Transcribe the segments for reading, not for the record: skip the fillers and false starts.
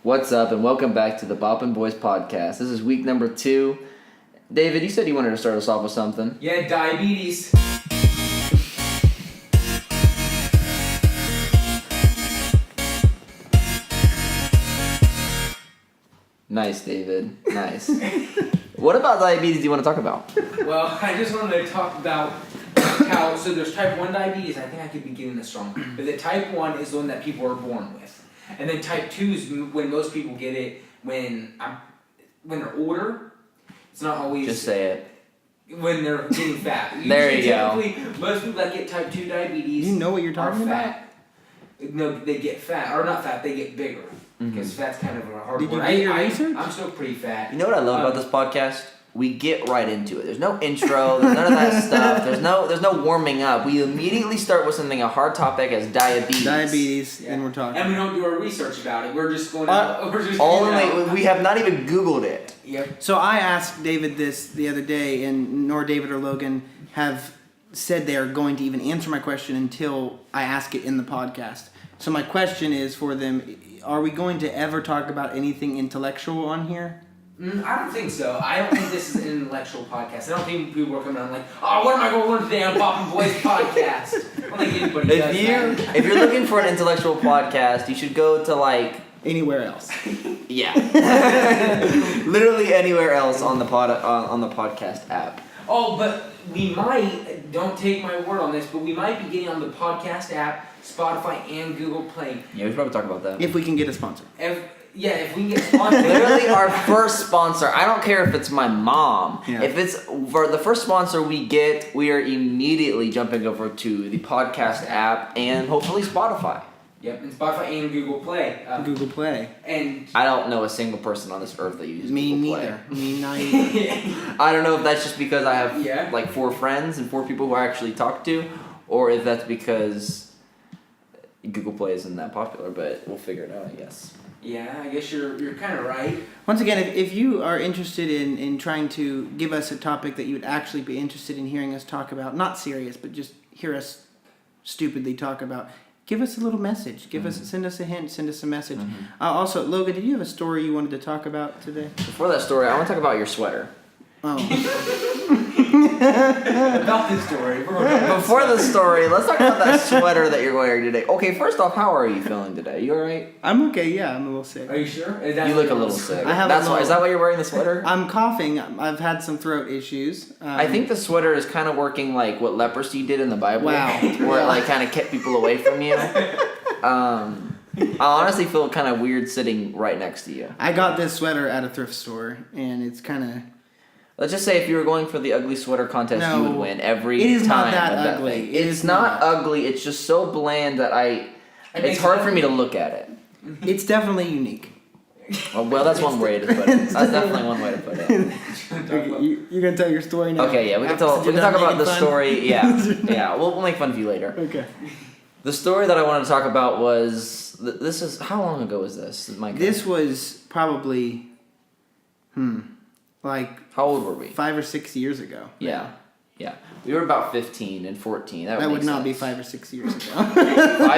What's up, and welcome back to the Boppin' Boys podcast. This is week number 2. David, you said you wanted to start us off with something. Yeah, diabetes. Nice, David. Nice. What about diabetes do you want to talk about? Well, I just wanted to talk about how, so there's type 1 diabetes. I think I could be getting this wrong. But the type 1 is the one that people are born with. And then type 2 is when most people get it when they're older. It's not always... Just say it. When they're getting fat. There you go. Most people that get type 2 diabetes You know what you're talking about? fat. No, they get fat. Or not fat, they get bigger. Because fat's kind of a hard Did you word. do your research? I'm still pretty fat. You know what I love about this podcast? We get right into it. There's no intro. There's none of that stuff. There's no warming up. We immediately start with something, a hard topic as diabetes. And we're talking. And we don't do our research about it. We're just going We have not even Googled it. Yep. So I asked David this the other day, and nor David or Logan have said they are going to even answer my question until I ask it in the podcast. So my question is for them: are we going to ever talk about anything intellectual on here? I don't think so. I don't think this is an intellectual podcast. I don't think people are coming on like, oh, what am I going to learn today on Boppin' Boys podcast? I don't think anybody does that. If you're looking for an intellectual podcast, you should go to Anywhere else. Yeah. Literally anywhere else on the podcast app. Oh, but we might, don't take my word on this, but we might be getting on the podcast app, Spotify, and Google Play. Yeah, we should probably talk about that. If we can get a sponsor. If we can get sponsored. Literally our first sponsor. I don't care if it's my mom. Yeah. If it's for the first sponsor we get, we are immediately jumping over to the podcast app and hopefully Spotify. Yep, and Spotify and Google Play. Google Play. And I don't know a single person on this earth that uses Me Google neither. Play. Me neither. I don't know if that's just because I have 4 friends and 4 people who I actually talk to, or if that's because Google Play isn't that popular, but we'll figure it out, I guess. Yeah, I guess you're kind of right. Once again, if you are interested in trying to give us a topic that you would actually be interested in hearing us talk about, not serious, but just hear us stupidly talk about, give us a little message. Send us a hint, send us a message. Also, Logan, did you have a story you wanted to talk about today? Before that story, I want to talk about your sweater. Oh. About this story. Before the story, let's talk about that sweater that you're wearing today. Okay, first off, how are you feeling today? You alright? I'm okay, yeah, I'm a little sick. Are you sure? You look a little sick. I have That's a why. little- Is that why you're wearing the sweater? I'm coughing. I've had some throat issues. I think the sweater is kind of working like what leprosy did in the Bible. Wow. Where it like kind of kept people away from you. I honestly feel kind of weird sitting right next to you. I got this sweater at a thrift store, and it's kind of... Let's just say if you were going for the ugly sweater contest, No, you would win every it is time. not that of that ugly. thing. It It's is not not. ugly. It's just so bland that it's makes hard it for me to ugly. look at it. It's definitely unique. Well, that's one way to put it. That's definitely one way to put it. You're going to tell your story now? Okay, yeah, we can After talk. We you're can talk done about the making fun? story. Yeah. We'll make fun of you later. Okay. The story that I wanted to talk about was this is how long ago was this, Mike? This was probably, like How old were we? 5 or 6 years ago. Yeah. We were about 15 and 14. That Would not be sense. 5 or 6 years ago. 5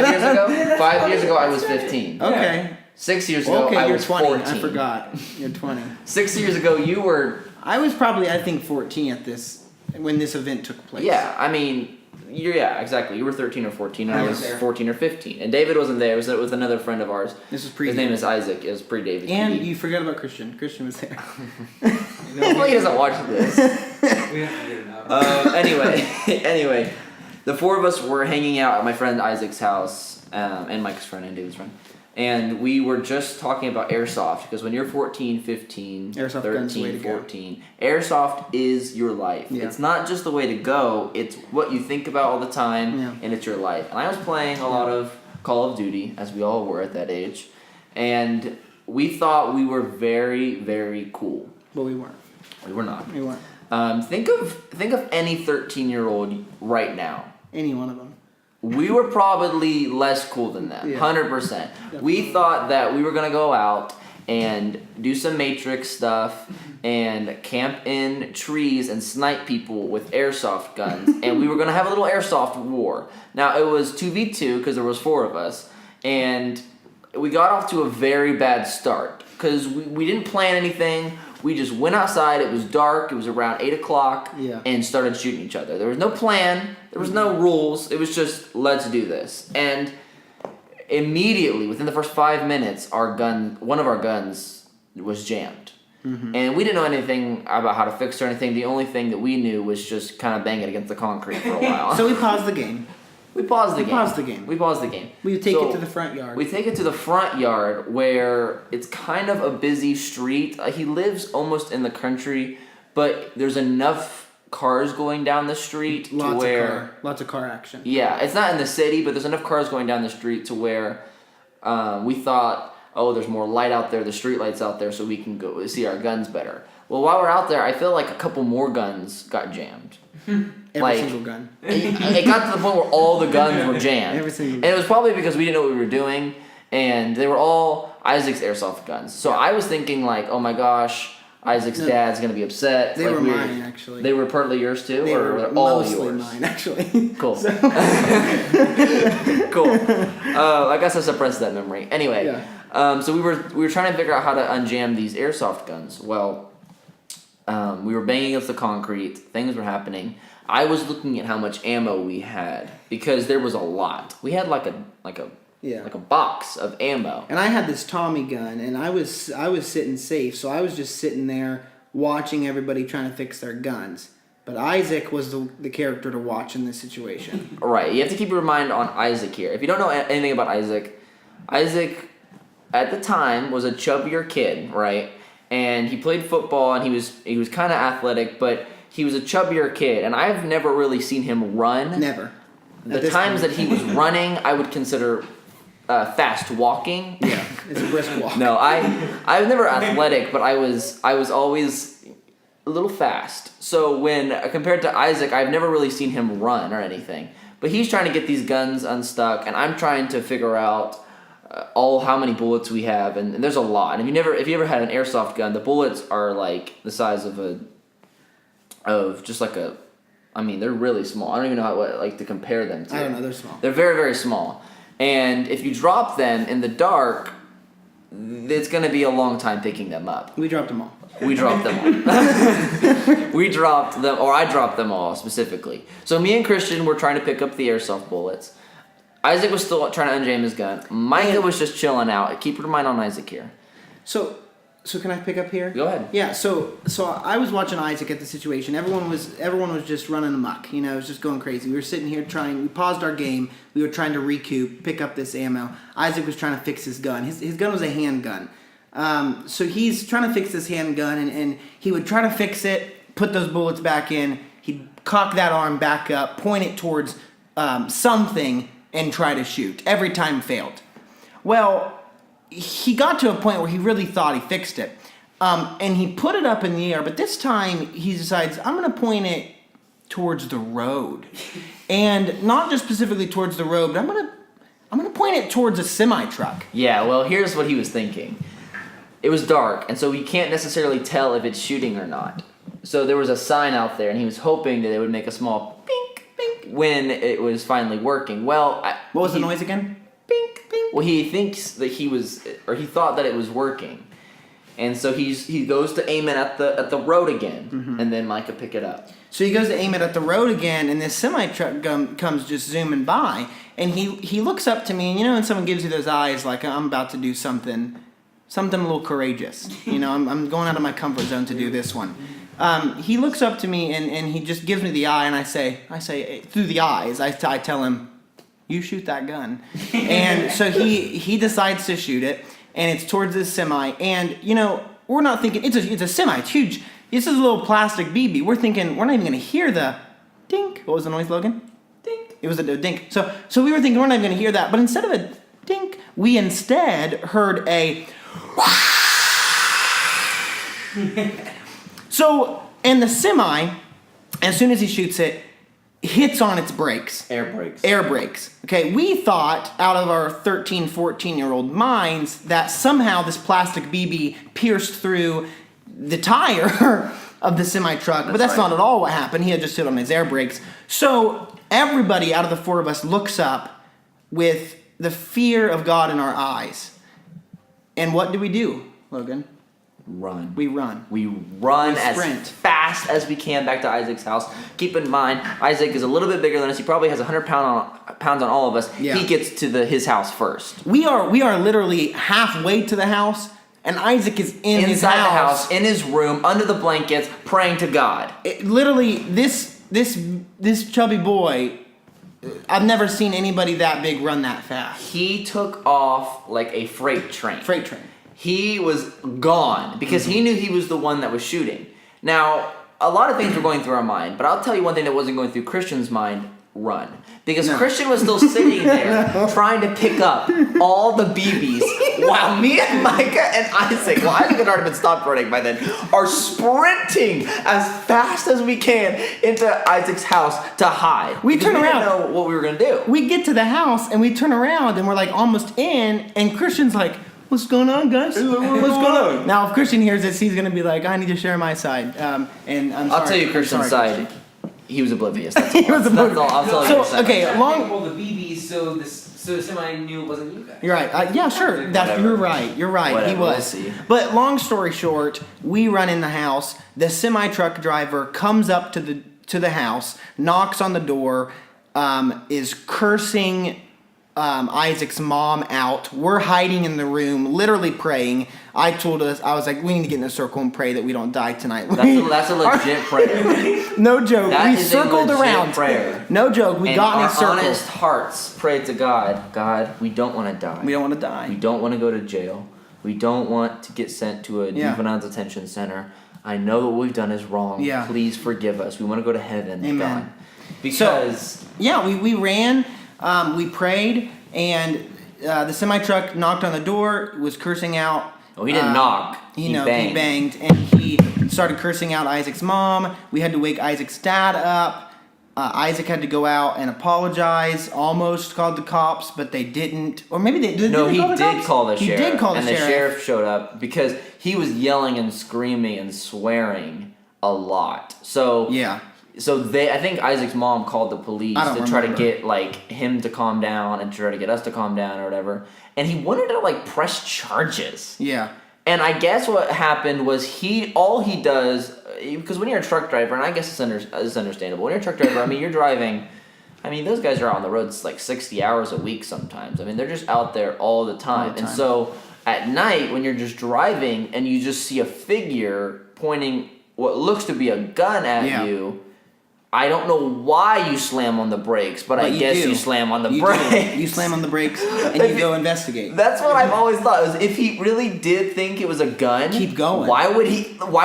years ago? 5 years ago, I was 15. Okay. 6 years ago, Okay, I you're was 20. 14. I forgot. You're 20. 6 years ago, you were. I was probably, I think, 14 when this event took place. Yeah, I mean, exactly. You were 13 or 14, and I I was was there. 14 or 15. And David wasn't there. It was with another friend of ours. This was pre. His name is Isaac. It was pre-David. And you forgot about Christian. Christian was there. He doesn't watch this. We have to get it out. Anyway, the 4 of us were hanging out at my friend Isaac's house, and Mike's friend and David's friend. And we were just talking about airsoft, because when you're 14, 15, Airsoft gun's the way 13, to go. 14, airsoft is your life. Yeah. It's not just the way to go, it's what you think about all the time, Yeah. and it's your life. And I was playing a lot of Call of Duty, as we all were at that age, and we thought we were very, very cool. But we weren't. We were not. We weren't. Think of any 13-year-old right now. Any one of them. We were probably less cool than them, Yeah. 100%. We thought that we were going to go out and do some Matrix stuff and camp in trees and snipe people with airsoft guns. And we were going to have a little airsoft war. Now, it was 2v2 because there was 4 of us. And we got off to a very bad start because we didn't plan anything. We just went outside. It was dark. It was around 8 o'clock, Yeah. and started shooting each other. There was no plan. There was no rules. It was just, let's do this. And immediately, within the first 5 minutes, one of our guns was jammed. Mm-hmm. And we didn't know anything about how to fix it or anything. The only thing that we knew was just kind of bang it against the concrete for a while. So we paused the game. We paused the game. We paused the game. We would take So, it to the front yard. We take it to the front yard where it's kind of a busy street. He lives almost in the country, but there's enough cars going down the street to where lots of car action. yeah, it's not in the city, but there's enough cars going down the street to where we thought, oh, there's more light out there, the street lights out there, so we can go see our guns better. Well, while we're out there, I feel like a couple more guns got jammed. Every single gun. It got to the point where all the guns were jammed. Every single And it was probably because we didn't know what we were doing, and they were all Isaac's airsoft guns. So I was thinking like, oh my gosh, Isaac's dad's gonna be upset. They like, were mine, actually. They were partly yours too, They or were all mostly yours? mine, actually. Cool. So- Cool. I guess I suppressed that memory. Anyway, Yeah. so we were trying to figure out how to unjam these airsoft guns. Well, we were banging against the concrete. Things were happening. I was looking at how much ammo we had because there was a lot. We had like a box of ammo. And I had this Tommy gun, and I was sitting safe, so I was just sitting there watching everybody trying to fix their guns. But Isaac was the character to watch in this situation. Right. You have to keep your mind on Isaac here. If you don't know anything about Isaac at the time was a chubbier kid, right? And he played football, and he was kind of athletic, but he was a chubbier kid, and I've never really seen him run. Never. The times that he was running, I would consider fast walking. Yeah, it's a brisk walk. No, I was never athletic, but I was always a little fast. So when compared to Isaac, I've never really seen him run or anything. But he's trying to get these guns unstuck, and I'm trying to figure out how many bullets we have, and there's a lot. And if you ever had an airsoft gun, the bullets are like the size I mean, they're really small. I don't even know how to compare them to. I don't know, they're small. They're very, very small. And if you drop them in the dark, it's going to be a long time picking them up. We dropped them all. We dropped them all. We dropped them, or I dropped them all specifically. So me and Christian were trying to pick up the airsoft bullets. Isaac was still trying to unjam his gun. Micah was just chilling out. Keep your mind on Isaac here. So can I pick up here? Go ahead. Yeah, so I was watching Isaac at the situation. Everyone was just running amok. You know, it was just going crazy. We were sitting here we paused our game. We were trying to recoup, pick up this ammo. Isaac was trying to fix his gun. His gun was a handgun. So he's trying to fix this handgun, and he would try to fix it, put those bullets back in. He'd cock that arm back up, point it towards something, and try to shoot. Every time failed. Well, he got to a point where he really thought he fixed it. And he put it up in the air, but this time he decides, I'm going to point it towards the road. And not just specifically towards the road, but I'm going to point it towards a semi-truck. Yeah, well, here's what he was thinking. It was dark, and so we can't necessarily tell if it's shooting or not. So there was a sign out there, and he was hoping that it would make a small pink, pink when it was finally working. Well, What was the noise again? Pink, pink. Well, he thinks that he thought that it was working, and so he goes to aim it at the road again, and then Micah pick it up. So he goes to aim it at the road again, and this semi-truck comes just zooming by, and he looks up to me, and you know when someone gives you those eyes like I'm about to do something a little courageous. You know, I'm going out of my comfort zone to do this one. He looks up to me, and he just gives me the eye, and I say through the eyes, I tell him, you shoot that gun. And so he decides to shoot it, and it's towards this semi, and you know, we're not thinking, it's a semi, it's huge. This is a little plastic BB. We're thinking, we're not even going to hear the dink. What was the noise, Logan? Dink. It was a dink. So we were thinking, we're not even going to hear that, but instead of a dink, we instead heard a So, and the semi, as soon as he shoots it, hits on its brakes. Air brakes. Air brakes. Okay, we thought out of our 13, 14-year-old minds that somehow this plastic BB pierced through the tire of the semi-truck, but that's right. not at all what happened. He had just hit on his air brakes. So everybody out of the four of us looks up with the fear of God in our eyes. And what do, Logan? Run. We run. We run We as sprint. fast as we can back to Isaac's house. Keep in mind, Isaac is a little bit bigger than us. He probably has 100 pounds on all of us. Yeah. He gets to his house first. We are literally halfway to the house, and Isaac is in his Inside the house. house, in his room, under the blankets, praying to God. Literally, this chubby boy, I've never seen anybody that big run that fast. He took off like a freight train. Freight train. He was gone because he knew he was the one that was shooting. Now, a lot of things were going through our mind, but I'll tell you one thing that wasn't going through Christian's mind: run. Because No. Christian was still sitting there trying to pick up all the BBs while me and Micah and Isaac, well, Isaac had already been stopped running by then, are sprinting as fast as we can into Isaac's house to hide. We Because turn didn't around. know what we were going to do. We get to the house and we turn around and we're like almost in, and Christian's like, "What's going on, guys? What's going on?" Now, if Christian hears this, he's gonna be like, "I need to share my side." And I'm I'll sorry. tell you I'm Christian's sorry, side. He was oblivious. That's all. He was That's oblivious. all. I'll tell you. So, your side. okay, I long- pulled the BBs so the semi knew it wasn't you guys. You're right. Yeah, sure. Whatever. You're right. You're right. Whatever, He we'll was. see. But long story short, we run in the house. The semi truck driver comes up to the house, knocks on the door, is cursing Isaac's mom out. We're hiding in the room, literally praying. I was like, we need to get in a circle and pray that we don't die tonight. That's a legit prayer. No joke. That We is a circled legit around. prayer. No joke. We And got in our a circle. honest hearts prayed to God. God, we don't want to die. We don't want to We die. don't want to go to jail. We don't want to get sent to a Yeah. juvenile detention center. I know that what we've done is wrong. Yeah. Please forgive us. We want to go to heaven. Amen. God. Because Yeah, we ran, we prayed, and the semi truck knocked on the door, was cursing out. he didn't knock. He banged. banged, and he started cursing out Isaac's mom. We had to wake Isaac's dad up. Isaac had to go out and apologize. Almost called the cops, but they didn't. Or maybe they did. No, they he call the did cops? call the He sheriff. did call the and sheriff. the sheriff showed up because he was yelling and screaming and swearing a lot. So Yeah. So I think Isaac's mom called the police I don't to try to remember. get like him to calm down and try to get us to calm down or whatever. And he wanted to like press charges. Yeah. And I guess what happened was all he does, because when you're a truck driver, and I guess it's understandable. When you're a truck driver, I mean, you're driving. I mean, those guys are out on the roads like 60 hours a week sometimes. I mean, they're just out there all the time. And so at night, when you're just driving and you just see a figure pointing what looks to be a gun at Yeah. you, I don't know why you slam on the brakes, but I you guess do. you slam on the You brakes. do. You slam on the brakes and you go investigate. That's what I've always thought. Was if he really did think it was a gun, Keep going. Why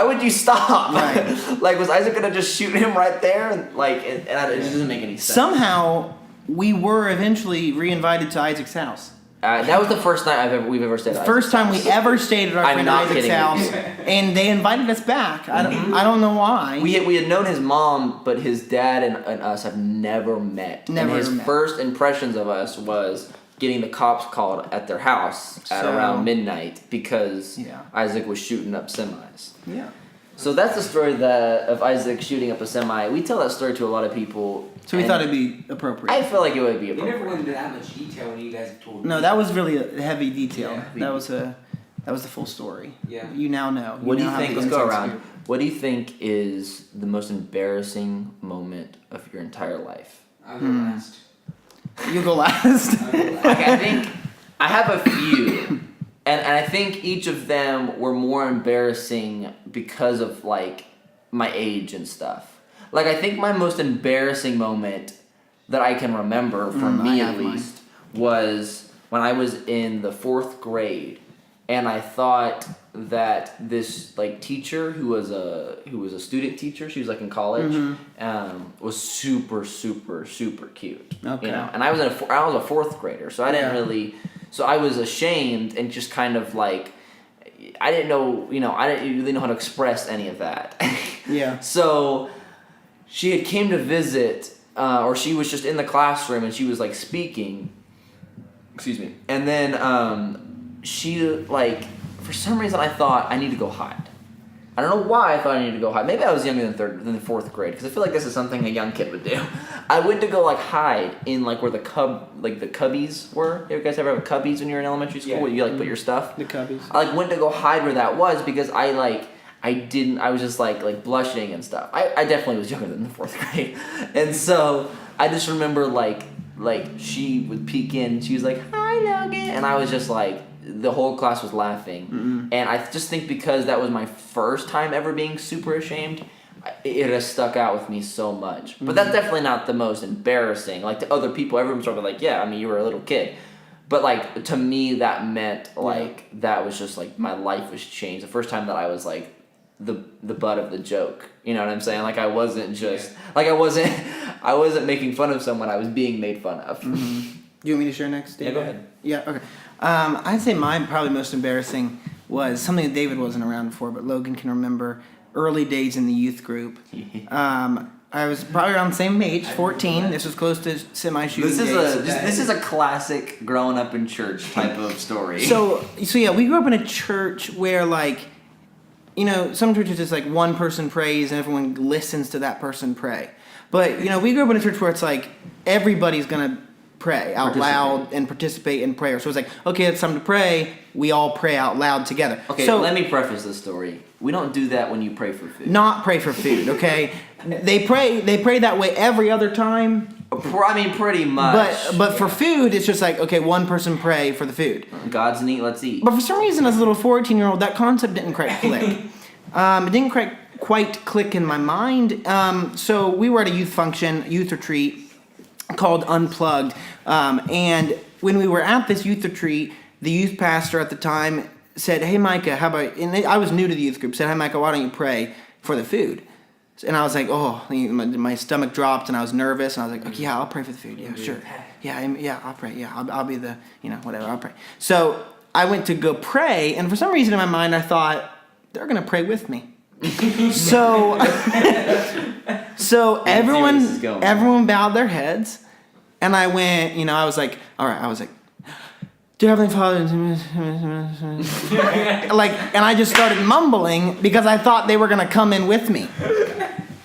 would you stop? Right. Like, was Isaac gonna just shoot him right there? And it just doesn't make any sense. Somehow, we were eventually re-invited to Isaac's house. That was the first night we've ever stayed. At First Isaac's time we house. ever stayed at our I'm friend not Isaac's kidding you. house, and they invited us back. I don't know why. We had known his mom, but his dad and us have never met. Never and his met. first impressions of us was getting the cops called at their house at So- around midnight because Yeah. Isaac was shooting up semis. Yeah. So that's the story of Isaac shooting up a semi. We tell that story to a lot of people. So we and thought it'd be appropriate. I feel like it would be You never appropriate. went into that much detail when you guys have told me. No, that was really a heavy detail. Yeah. That was the full story. Yeah. You now know. What do you now have think? the Let's go inside around. scoop. What do you think is the most embarrassing moment of your entire life? I'll go last. You go last. I'll go last. Like, I think I have a few, and I think each of them were more embarrassing because of like my age and stuff. Like, I think my most embarrassing moment that I can remember for I me at have mine. least was when I was in the 4th grade, and I thought that this like teacher who was a student teacher, she was like in college, was super cute. Okay. You know, and I was a 4th grader, so I didn't Yeah. really. So I was ashamed and just kind of like, I didn't know, I didn't really know how to express any of that. Yeah. So she had came to visit, or she was just in the classroom and she was like speaking. Excuse me. And then she like, for some reason I thought I need to go hide. I don't know why I thought I needed to go hide. Maybe I was younger than fourth grade, because I feel like this is something a young kid would do. I went to go like hide in like where the cubbies were. You guys ever have cubbies when you're in elementary school where you like put your stuff? The cubbies. I like went to go hide where that was because I was just like blushing and stuff. I definitely was younger than the fourth grade, and so I just remember like she would peek in. She was like, "Hi, Logan," and I was just like. The whole class was laughing, and I just think because that was my first time ever being super ashamed, it has stuck out with me so much. But that's definitely not the most embarrassing. Like to other people, everyone's sort of like, yeah, I mean, you were a little kid. But like to me, that meant like that was just like my life was changed. The first time that I was like the butt of the joke. You know what I'm saying? Like I wasn't just like I wasn't making fun of someone. I was being made fun of. Do you want me to share next, David? Yeah, go ahead. Yeah, okay. I'd say mine probably most embarrassing was something that David wasn't around for, but Logan can remember early days in the youth group. I was probably around the same age, 14. This was close to semi-shooting days. This is a classic growing up in church type of story. So yeah, we grew up in a church where like, you know, some churches it's like one person prays and everyone listens to that person pray. But you know, we grew up in a church where it's like everybody's gonna pray out loud and participate in prayer. So it's like, okay, it's time to pray. We all pray out loud together. Okay, so let me preface this story. We don't do that when you pray for food. not pray for food, okay? They pray that way every other time. I mean, pretty much. But for food, it's just like, okay, one person pray for the food. God's neat, let's eat. But for some reason, as a little 14-year-old, that concept didn't quite click. It didn't quite click in my mind. So we were at a youth function, youth retreat, called Unplugged. And when we were at this youth retreat, the youth pastor at the time said, "Hey, Micah, how about..." And I was new to the youth group. Said, "Hey, Micah, why don't you pray for the food?" And I was like, oh, my stomach dropped and I was nervous. And I was like, okay, yeah, I'll pray for the food. Yeah, sure. Yeah, I'll pray. Yeah, I'll be the, whatever, I'll pray. So I went to go pray. And for some reason in my mind, I thought, they're going to pray with me. So everyone bowed their heads. And I went, I was like, all right, "Dear Heavenly Father," and I just started mumbling because I thought they were going to come in with me.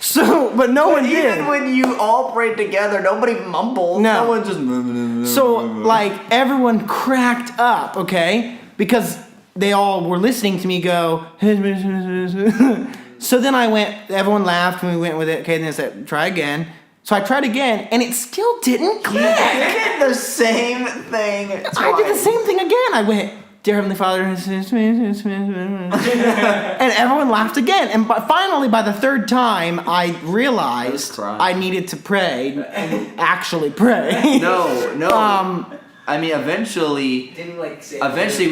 So, but no one did. Even when you all prayed together, nobody mumbled. No. No one just... So, everyone cracked up, okay? Because they all were listening to me go... So then everyone laughed and we went with it. Okay, and then I said, try again. So I tried again, and it still didn't click. You did the same thing I did the same thing again. I went, "Dear Heavenly Father," and everyone laughed again. And finally, by the third time, I realized I needed to pray and actually pray. No. I mean, eventually we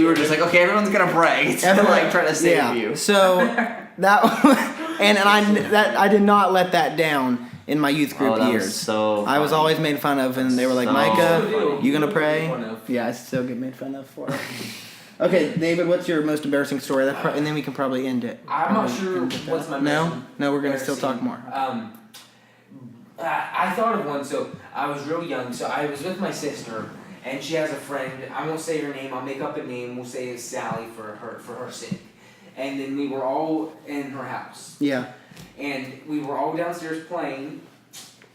were just like, okay, everyone's gonna pray. It's trying to save you. So that, I did not let that down in my youth group that years. was so funny. I was always made fun of, and they were like, So "Micah, funny. you gonna pray?" Yeah, I still get made fun of for it. Okay, David, what's your most embarrassing story? And then we can probably end it. I'm not sure what's my No, we're gonna still talk more. I thought of one. So I was real young. So I was with my sister, and she has a friend. I won't say her name. I'll make up a name. We'll say it's Sally for her sake. And then we were all in her house. Yeah. And we were all downstairs playing.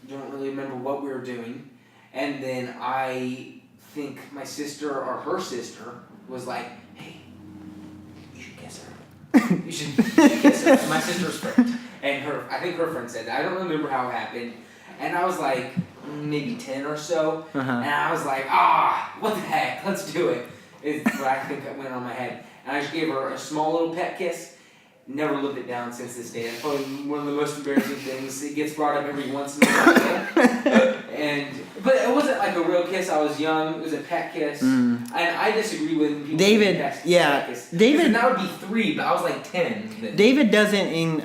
Don't really remember what we were doing. And then I think my sister or her sister was like, "Hey, you should kiss her. You should kiss her." My sister's friend. And I think her friend said that. I don't remember how it happened. And I was like, maybe 10 or so. Uh-huh. And I was like, what the heck? Let's do it. It's what I think that went on my head. And I just gave her a small little pet kiss. Never lived it down since this day. That's probably one of the most embarrassing things. It gets brought up every once in a while. But it wasn't like a real kiss. I was young. It was a pet kiss. And I disagree with people. David, pet kiss. David. That would be 3, but I was like 10. Then. David doesn't We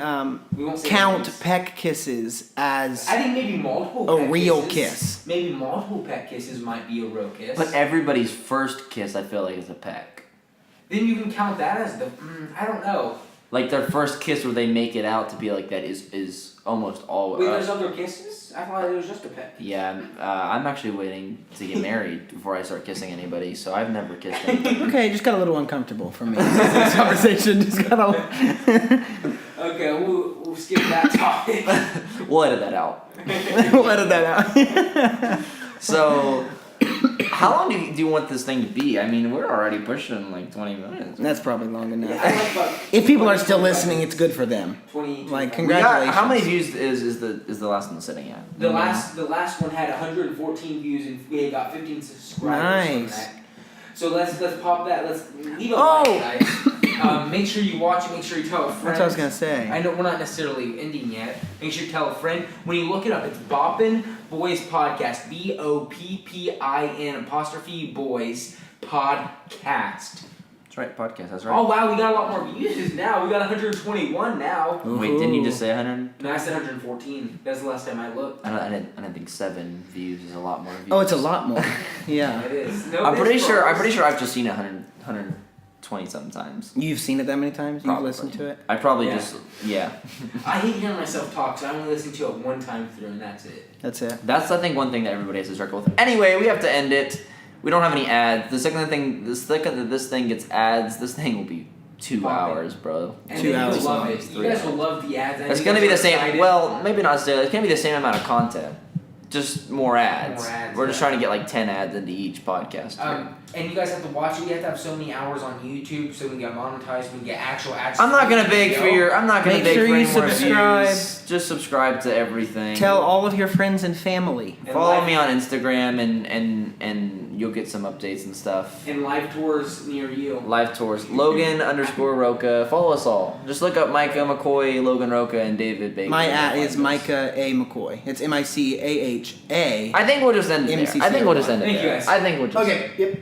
won't say count names. peck kisses as I think maybe multiple a pet real kisses. kiss. Maybe multiple pet kisses might be a real kiss. But everybody's first kiss, I feel like, is a peck. Then you can count that as the. I don't know. like their first kiss where they make it out to be like that is almost always. Wait, there's other kisses? I thought it was just a pet. Yeah, I'm actually waiting to get married before I start kissing anybody, so I've never kissed anybody. Okay, just got a little uncomfortable for me. This conversation just got a. Okay, we'll skip that topic. We'll edit that out. We'll edit that out. So, how long do you want this thing to be? I mean, we're already pushing like 20 minutes. That's probably long enough. Yeah, I like about If people are still listening, it's good for them. 20. Like, We got, congratulations. how many views is the last one sitting at? The last one had 114 views and we got 15 subscribers Nice. from that. So let's pop that. Let's leave a Oh! like, guys. Make sure you watch it. Make sure you tell a friend. That's what I was gonna say. I know we're not necessarily ending yet. Make sure you tell a friend. When you look it up, it's Boppin' Boys Podcast. BOPPIN Boys Podcast. That's right, podcast. That's right. Oh wow, we got a lot more views now. We got 121 now. Wait, didn't you just say 100? No, I said 114. That's the last time I looked. I didn't think 7 views is a lot more views. Oh, it's a lot more. Yeah. It is. No, I'm it pretty is, sure. bro. I'm pretty sure I've just seen 120 sometimes. You've seen it that many times? You've Probably. listened to it? I probably Yeah. just I hate hearing myself talk, so I only listen to it one time through, and that's it. That's it. That's I think one thing that everybody has to struggle with. Anyway, we have to end it. We don't have any ads. The second that this thing gets ads, this thing will be 2 Pop it. hours, bro. And 2 then hours you'll love long. it. It's You 3 guys will hours. love the ads. I It's know gonna you be the guys are same. excited. Well, maybe not necessarily. It's gonna be the same amount of content, just more ads. More ads, We're just yeah. trying to get like 10 ads into each podcast. And you guys have to watch it. We have to have so many hours on YouTube so we can get monetized. We can get actual ads. I'm not gonna beg for your. I'm not gonna Make beg sure for you any more subscribe. views. Just subscribe to everything. Tell all of your friends and family. And Follow live- me on Instagram and you'll get some updates and stuff. And live tours near you. Live tours. Logan _ Roca. Follow us all. Just look up Micah McCoy, Logan Roca, and David Baker. My You'll at find is us. Micah A. McCoy. It's MICAHA. I think we'll just end it there. I think we'll just end it Thank you, there. guys. I think we'll just. Okay, yep.